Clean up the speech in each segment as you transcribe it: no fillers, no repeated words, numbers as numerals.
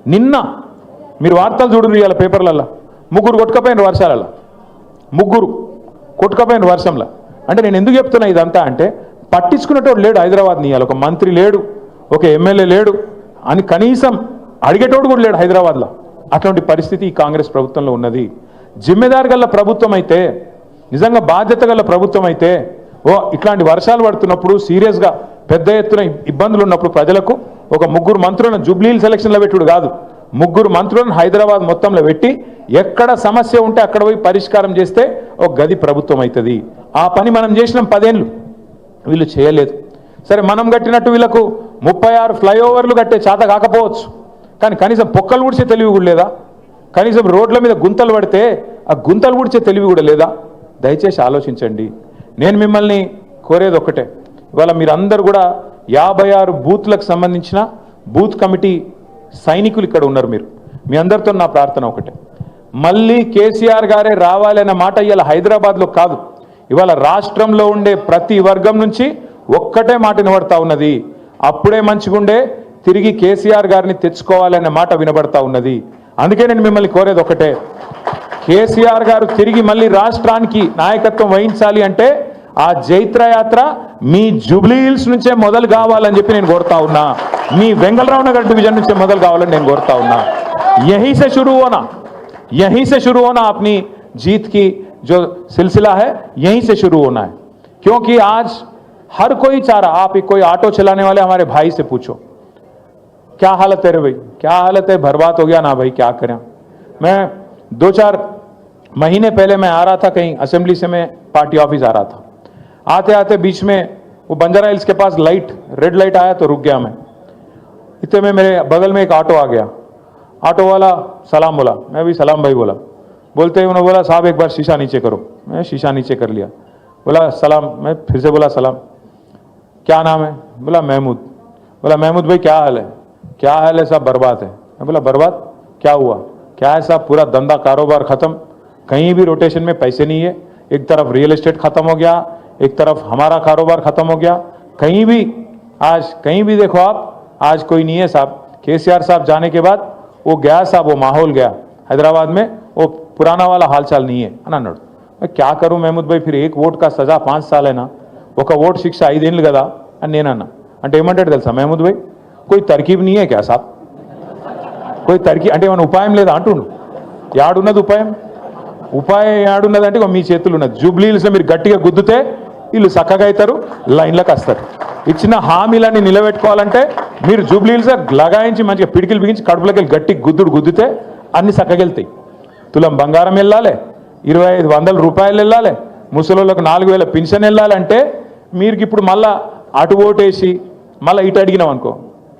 నిన్న మీరు వార్తలు చూడండి ఇవాళ పేపర్లలో ముగ్గురు కొట్టుకపోయిన వర్షాలలో ముగ్గురు కొట్టుకపోయిన వర్షంలో అంటే నేను ఎందుకు చెప్తున్నా ఇదంతా అంటే పట్టించుకునేటోడు లేడు హైదరాబాద్ని ఇవాళ ఒక మంత్రి లేడు ఒక ఎమ్మెల్యే లేడు అని కనీసం అడిగేటోడు కూడా లేడు హైదరాబాద్లో అటువంటి పరిస్థితి ఈ కాంగ్రెస్ ప్రభుత్వంలో ఉన్నది జిమ్మెదారు గల ప్రభుత్వం అయితే నిజంగా బాధ్యత గల ప్రభుత్వం అయితే ఇట్లాంటి వర్షాలు పడుతున్నప్పుడు సీరియస్గా పెద్ద ఎత్తున ఇబ్బందులు ఉన్నప్పుడు ప్రజలకు ఒక ముగ్గురు మంత్రులను జూబ్లీహిల్స్ సెలక్షన్లో పెట్టుడు కాదు ముగ్గురు మంత్రులను హైదరాబాద్ మొత్తంలో పెట్టి ఎక్కడ సమస్య ఉంటే అక్కడ పోయి పరిష్కారం చేస్తే ఒక గది ప్రభుత్వం అవుతుంది ఆ పని మనం చేసినాం 10 ఏళ్ళు వీళ్ళు చేయలేదు సరే మనం కట్టినట్టు వీళ్ళకు 36 ఫ్లైఓవర్లు కట్టే చేత కాకపోవచ్చు కానీ కనీసం పొక్కలు ఊడ్చే తెలివి కూడా లేదా కనీసం రోడ్ల మీద గుంతలు పడితే ఆ గుంతలు ఊడ్చే తెలివి కూడా లేదా దయచేసి ఆలోచించండి నేను మిమ్మల్ని కోరేది ఒక్కటే ఇవాళ మీరందరూ కూడా 56 బూత్లకు సంబంధించిన బూత్ కమిటీ సైనికులు ఇక్కడ ఉన్నారు మీరు మీ అందరితో నా ప్రార్థన ఒకటే మళ్ళీ కేసీఆర్ గారే రావాలన్న మాట ఇవాళ హైదరాబాద్లో కాదు ఇవాళ రాష్ట్రంలో ఉండే ప్రతి వర్గం నుంచి ఒక్కటే మాట వినబడతా ఉన్నది అప్పుడే మంచిగుండే తిరిగి కేసీఆర్ గారిని తెచ్చుకోవాలనే మాట వినబడతా ఉన్నది అందుకే నేను మిమ్మల్ని కోరేది ఒకటే కేసీఆర్ గారు తిరిగి మళ్ళీ రాష్ట్రానికి నాయకత్వం వహించాలి అంటే ఆ జైత్రయాత్ర మీ జూబ్లీహిల్స్ నుంచే మొదలు కావాలని చెప్పి నేను కోరుతా ఉన్నా మీ వెంగళరావు నగర్ డివిజన్ నుంచే మొదలు కావాలని నేను కోరుతా ఉన్నా यहीं से शुरू होना अपनी जीत की जो सिलसिला है यहीं से शुरू होना है क्योंकि आज हर कोई चाह रहा आप कोई ऑटो चलाने वाले हमारे भाई से पूछो क्या हालत है रे भाई क्या हालत है बर्बाद हो गया ना भाई क्या करें मैं 2-4 महीने पहले मैं आ रहा था कहीं असेंबली से मैं पार्टी ऑफिस आ रहा था आते आते बीच में वो बंजारा हिल्स के पास लाइट रेड लाइट आया तो रुक गया मैं इतने में मेरे बगल में एक ऑटो आ गया ऑटो वाला सलाम बोला मैं भी सलाम भाई बोला बोलते ही उन्होंने बोला साहब एक बार शीशा नीचे करो मैं शीशा नीचे कर लिया बोला सलाम मैं फिर से बोला सलाम क्या नाम है बोला महमूद भाई क्या हाल है साहब बर्बाद है मैं बोला बर्बाद क्या हुआ क्या है साहब पूरा धंधा कारोबार ख़त्म कहीं भी रोटेशन में पैसे नहीं है एक तरफ रियल एस्टेट ख़त्म हो गया एक तरफ हमारा कारोबार ख़त्म हो गया कहीं भी देखो आप आज कोई नहीं है साहब केसीआर साहब जाने के बाद वो गया साहब वो माहौल गया हैदराबाद में वो पुराना वाला हालचाल नहीं है అన్నాడు मैं क्या करूं महमूद भाई फिर एक वोट का सजा 5 साल है ना ఒక ఓట్ శిక్ష 5 ఏళ్ళు కదా అని నేను అన్నా అంటే ఏమంటాడు తెలుసా महमूद भाई कोई तरकीब नहीं है क्या साहब कोई तरकीब అంటే ఏమైనా ఉపాయం లేదా అంటుండు యాడున్నది ఉపాయం యాడున్నదంటే మీ చేతులు ఉన్నది జూబ్లీహిల్స్లో మీరు గట్టిగా గుద్దుతే వీళ్ళు చక్కగా అవుతారు లైన్లకు వస్తారు ఇచ్చిన హామీలన్నీ నిలబెట్టుకోవాలంటే మీరు జూబ్లీహిల్స్ లగాయించి మంచిగా పిడికిలు బిగించి కడుపులోకి వెళ్ళి గట్టి గుద్దుతే అన్ని చక్కగా వెళ్తాయి తులం బంగారం వెళ్ళాలి 2500 రూపాయలు వెళ్ళాలి ముసలోళ్ళకు 4000 పెన్షన్ వెళ్ళాలంటే మీరు ఇప్పుడు మళ్ళా అటు ఓటేసి మళ్ళీ ఇటు అడిగినాం అనుకో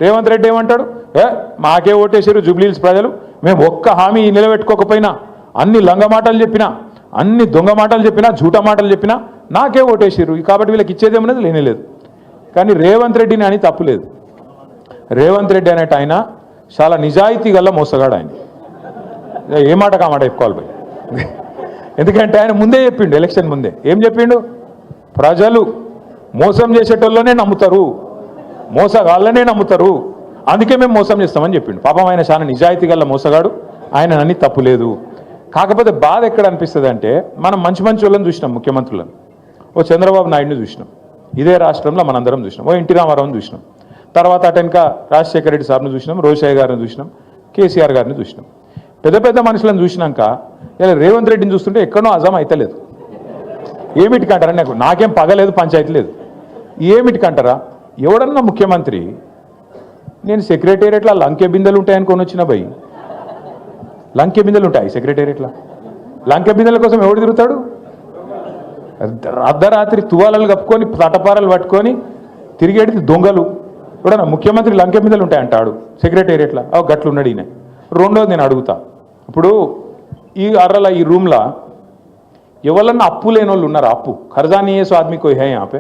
రేవంత్ రెడ్డి ఏమంటాడు మాకే ఓటేసారు జూబ్లీహిల్స్ ప్రజలు మేము ఒక్క హామీ నిలబెట్టుకోకపోయినా అన్ని లంగ మాటలు చెప్పినా అన్ని దొంగ మాటలు చెప్పినా జూట మాటలు చెప్పినా నాకే ఓటేసారు కాబట్టి వీళ్ళకి ఇచ్చేదేమన్నది లేనేలేదు కానీ రేవంత్ రెడ్డిని అని తప్పులేదు రేవంత్ రెడ్డి అనేట ఆయన చాలా నిజాయితీ గల మోసగాడు ఆయన ఏ మాట కామాట చెప్పుకోవాలి పోయి ఎందుకంటే ఆయన ముందే చెప్పిండు ఎలక్షన్ ముందే ఏం చెప్పిండు ప్రజలు మోసం చేసేటోళ్ళనే నమ్ముతారు మోసగాళ్ళనే నమ్ముతారు అందుకే మేము మోసం చేస్తామని చెప్పిండు పాపం ఆయన చాలా నిజాయితీ గల మోసగాడు ఆయన అని తప్పులేదు కాకపోతే బాధ ఎక్కడ అనిపిస్తుంది అంటే మనం మంచి వాళ్ళని చూసినాం ముఖ్యమంత్రులను ఓ చంద్రబాబు నాయుడిని చూసినాం ఇదే రాష్ట్రంలో మనందరం చూసినాం ఓ ఎన్టీ రామారావుని చూసినాం తర్వాత అటెనక రాజశేఖర రెడ్డి సార్ని చూసినాం రోషయ్య గారిని చూసినాం కేసీఆర్ గారిని చూసినాం పెద్ద మనుషులను చూసినాక ఇలా రేవంత్ రెడ్డిని చూస్తుంటే ఎక్కడో అజం అయితలేదు ఏమిటికంటారా నాకేం పగలేదు పంచాయతీ లేదు ఏమిటికంటారా ఎవడన్నా ముఖ్యమంత్రి నేను సెక్రటేరియట్లో లంకె బిందెలు ఉంటాయని కొని వచ్చిన భయ్ లంకె బిందెలు ఉంటాయి సెక్రటేరియట్లో లంకె బిందెల కోసం ఎవడు తిరుగుతాడు అర్ధరాత్రి తువాలలు కప్పుకొని తటపారలు పట్టుకొని తిరిగేది దొంగలు కూడా ముఖ్యమంత్రి లంకె బిందెలు ఉంటాయంటాడు సెక్రటేరియట్లో గట్లు ఉన్నాడు ఈయన రెండోది నేను అడుగుతా ఇప్పుడు ఈ అర్రల ఈ రూమ్లో ఎవరన్నా అప్పు లేని వాళ్ళు ఉన్నారు అప్పు ఖర్జా नहीं है सो आदमी कोई है यहाँ पे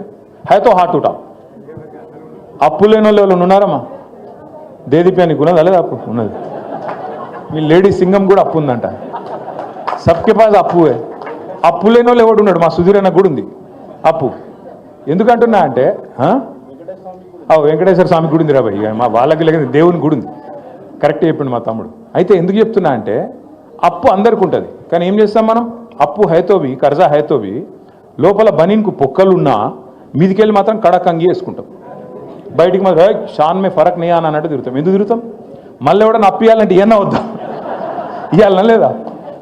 है तो हाथ उठाओ అప్పు లేని వాళ్ళు ఎవరు ఉన్నారమ్మా దేదీప్యానికి ఉన్నదా లేదా అప్పు ఉన్నది మీ లేడీ సింగం కూడా అప్పు ఉందంట సబ్కే పాస్ అప్పు అప్పు లేని వాళ్ళు ఎవడు ఉన్నాడు మా సుధీర్ అన్న కూడా ఉంది అప్పు ఎందుకంటున్నా అంటే వెంకటేశ్వర స్వామి గుడి ఉంది రా భయ్ మా వాళ్ళకి లేక దేవుని గుడి ఉంది కరెక్ట్ చెప్పిండు మా తమ్ముడు. అయితే ఎందుకు చెప్తున్నా అంటే అప్పు అందరికి ఉంటుంది, కానీ ఏం చేస్తాం మనం? అప్పు హైతోవి కర్జా హైతోవి లోపల బనీన్కు పొక్కలున్నా మీదికెళ్ళి మాత్రం కడక్ అంగి వేసుకుంటాం, బయటికి మాత్రం షాన్ మే ఫరక్ నీ అని అన్నట్టు తిరుగుతాం. ఎందుకు తిరుగుతాం? మళ్ళీ ఎవడన్నా అప్పు ఇవ్వాలంటే ఏమన్నా వద్దా? ఇవ్వాలన్నా లేదా?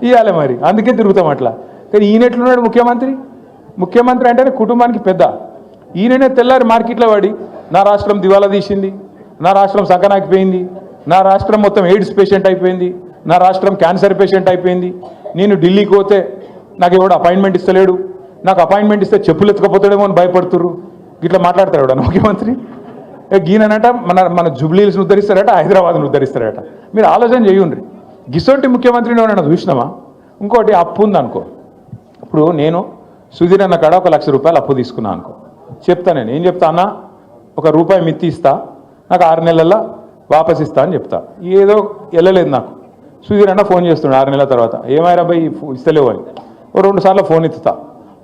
ఇవ్వాలి మరి, అందుకే తిరుగుతాం అట్లా. కానీ ఈయన ఎట్లున్నాడు ముఖ్యమంత్రి? ముఖ్యమంత్రి అంటేనే కుటుంబానికి పెద్ద. ఈయననే తెల్లారి మార్కెట్లో పడి నా రాష్ట్రం దివాలా తీసింది, నా రాష్ట్రం సంకనాకిపోయింది, నా రాష్ట్రం మొత్తం ఎయిడ్స్ పేషెంట్ అయిపోయింది, నా రాష్ట్రం క్యాన్సర్ పేషెంట్ అయిపోయింది, నేను ఢిల్లీకి పోతే నాకు ఎవడు అపాయింట్మెంట్ ఇస్తలేడు, నాకు అపాయింట్మెంట్ ఇస్తే చెప్పులు ఎత్తుకపోతాడేమో అని భయపడుతుర్రు, ఇట్లా మాట్లాడతాడు ముఖ్యమంత్రి. గీననట మన జుబ్లీల్స్ని ఉద్ధరిస్తారట, హైదరాబాద్ను ఉద్ధరిస్తారట. మీరు ఆలోచన చేయండి, గిసొంటి ముఖ్యమంత్రిని ఏమన్నా చూసినామా? ఇంకోటి అప్పు ఉందనుకో, ఇప్పుడు నేను సుధీర్ అన్న కాడ 1 లక్ష రూపాయలు అప్పు తీసుకున్నాను అనుకో, చెప్తా నేను ఏం చెప్తా అన్న, ₹1 మిత్తి ఇస్తా, నాకు 6 నెలల్లో వాపస్ ఇస్తా అని చెప్తా. ఏదో వెళ్ళలేదు నాకు. సుధీర్ అన్న ఫోన్ చేస్తున్నాడు 6 నెలల తర్వాత, ఏమైనా భయ్ ఇస్తలేవు అని. 2 సార్లు ఫోన్ ఎత్తుతా,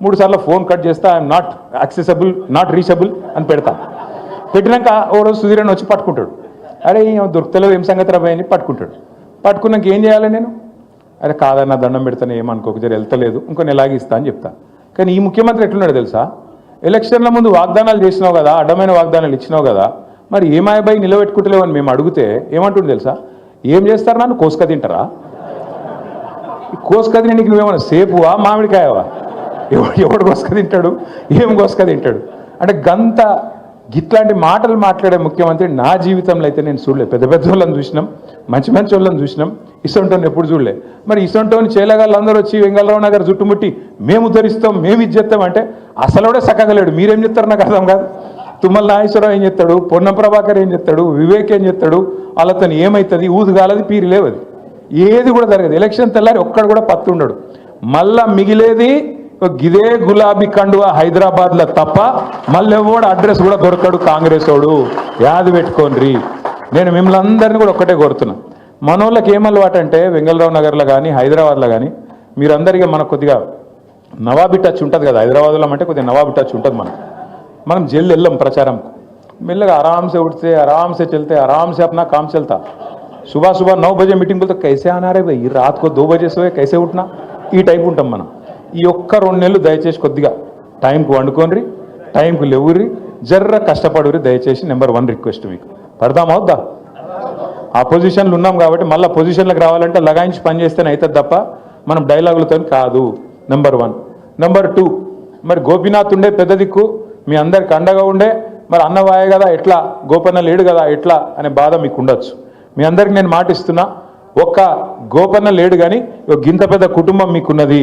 3 సార్లు ఫోన్ కట్ చేస్తా, I'm not accessible, not reachable అని పెడతా. పెట్టినాక ఓ రోజు సుధీర్ అన్న వచ్చి పట్టుకుంటాడు, అరే దొరుకుతలేవు ఏం సంగతి రాబాయ్ అని పట్టుకుంటాడు. పట్టుకున్నాక ఏం చేయాలి నేను? అరే కాదన్న దండం పెడతాను, ఏమనుకోక జర వెళ్తలేదు, ఇంకో నెలాగి ఇస్తా అని చెప్తా. కానీ ఈ ముఖ్యమంత్రి ఎట్లున్నాడు తెలుసా? ఎలక్షన్ల ముందు వాగ్దానాలు చేసినావు కదా, అడ్డమైన వాగ్దానాలు ఇచ్చినావు కదా, మరి ఏమాయబాయి నిలబెట్టుకుంటలేవు అని మేము అడిగితే ఏమంటుండే తెలుసా? ఏం చేస్తారు, నన్ను కోసుక తింటారా? కోసుక తినడానికి నువ్వేమన్నా సేపువా మామిడికాయవా? ఎవడు కోసుక తింటాడు, ఏం కోసుక తింటాడు అంటే గంత గిట్లాంటి మాటలు మాట్లాడే ముఖ్యమంత్రి నా జీవితంలో అయితే నేను చూడలే. పెద్ద పెద్ద వాళ్ళని చూసినాం, మంచి మంచి వాళ్ళని చూసినాం, ఇసొంటోని ఎప్పుడు చూడలే. మరి ఇసొంటోని చేయలేగాళ్ళు అందరూ వచ్చి వెంగళరావు నగర్ చుట్టుముట్టి మేము ఉద్ధరిస్తాం, మేము ఇది చేస్తాం అంటే అసలుడే సక్కగలేడు. మీరేం చెప్తారు నాకు అర్థం కాదు. తుమ్మల నాగేశ్వరరావు ఏం చెప్తాడు, పొన్నం ప్రభాకర్ ఏం చెప్తాడు, వివేక్ ఏం చెప్తాడు, వాళ్ళతో ఏమవుతుంది? ఊదుగాలది పీరి లేవది, ఏది కూడా జరగదు. ఎలక్షన్ తెల్లారి ఒక్కడు కూడా పత్తు ఉండడు. మళ్ళా మిగిలేది గిదే గులాబీ కండువా హైదరాబాద్లో తప్ప మళ్ళీ ఎవడు అడ్రస్ కూడా దొరకడు కాంగ్రెస్ వాడు, యాది పెట్టుకోండి. నేను మిమ్మల్ని అందరినీ కూడా ఒక్కటే కోరుతున్నా, మనోళ్ళకి ఏమలవాటు అంటే వెంగళరావు నగర్లో కానీ హైదరాబాద్లో కానీ మీరందరికీ మనకు కొద్దిగా నవాబీ టచ్ ఉంటుంది కదా, హైదరాబాద్లో అంటే కొద్దిగా నవాబీ టచ్ ఉంటుంది. మనం జైలు వెళ్ళాం ప్రచారంకు, మెల్లగా ఆరామ్సే उठते आराम से चलते आराम से अपना काम चलता. सुबह सुबह 9 बजे मीटिंग बोलते कैसे आना रे भाई, रात को 2 बजे सोए कैसे उठना, ఈ టైప్ ఉంటాం మనం. ఈ ఒక్క 2 నెలలు దయచేసి కొద్దిగా టైంకు వండుకోండి, టైంకు లేవుర్రి, జర్ర కష్టపడుర్రి దయచేసి. నెంబర్ 1 రిక్వెస్ట్ మీకు, పడదామా వద్దా? ఆ పొజిషన్లు ఉన్నాం కాబట్టి మళ్ళీ పొజిషన్లకు రావాలంటే లగాయించి పని చేస్తేనే అవుతుంది తప్ప మనం డైలాగులతో కాదు. నెంబర్ 1. నెంబర్ 2, మరి గోపీనాథ్ ఉండే పెద్ద దిక్కు, మీ అందరికి అండగా ఉండే, మరి అన్నవాయే కదా ఎట్లా, గోపన్న లేడు కదా ఎట్లా అనే బాధ మీకు ఉండొచ్చు. మీ అందరికి నేను మాట ఇస్తున్నా, ఒక్క గోపన్న లేడు కానీ గింత పెద్ద కుటుంబం మీకున్నది.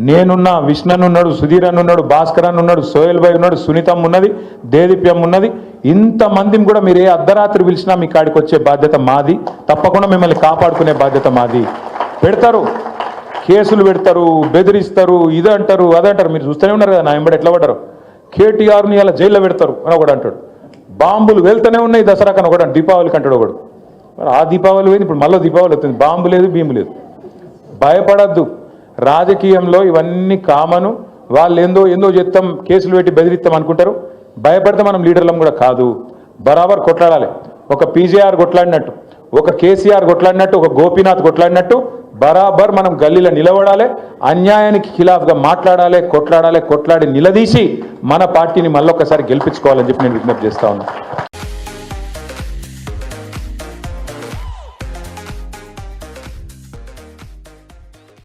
నేనున్నా, విష్ణన్ ఉన్నాడు, సుధీర్ అన్న ఉన్నాడు, భాస్కర్ అన్న ఉన్నాడు, సోహెల్ భాయ్ ఉన్నాడు, సునీతమ్మ ఉన్నది, దేదీప్యం ఉన్నది. ఇంతమందిని కూడా మీరు ఏ అర్ధరాత్రి పిలిచినా మీ కాడికి వచ్చే బాధ్యత మాది. తప్పకుండా మిమ్మల్ని కాపాడుకునే బాధ్యత మాది. పెడతారు కేసులు, పెడతారు, బెదిరిస్తారు, ఇది అంటారు, అదంటారు. మీరు చూస్తూనే ఉన్నారు కదా నా వెంబడి ఎట్లా పడ్డారు. కేటీఆర్ని ఇలా జైల్లో పెడతారు అని ఒకడు అంటాడు, బాంబులు వెళ్తూనే ఉన్నాయి దసరాకు అని ఒకడు, దీపావళికి అంటాడు ఒకడు. మరి ఆ దీపావళి పోయింది, ఇప్పుడు మళ్ళీ దీపావళి వస్తుంది, బాంబు లేదు భీము లేదు. భయపడద్దు, రాజకీయంలో ఇవన్నీ కామను. వాళ్ళు ఏందో చెప్తాం, కేసులు పెట్టి బెదిరిస్తాం అనుకుంటారు. భయపడితే మనం లీడర్లం కూడా కాదు. బరాబర్ కొట్లాడాలి. ఒక పీజేఆర్ కొట్లాడినట్టు, ఒక కేసీఆర్ కొట్లాడినట్టు, ఒక గోపీనాథ్ కొట్లాడినట్టు బరాబర్ మనం గల్లీలో నిలబడాలి. అన్యాయానికి ఖిలాఫ్గా మాట్లాడాలి, కొట్లాడి నిలదీసి మన పార్టీని మళ్ళొక్కసారి గెలిపించుకోవాలని చెప్పి నేను విజ్ఞప్తి చేస్తా ఉన్నాను.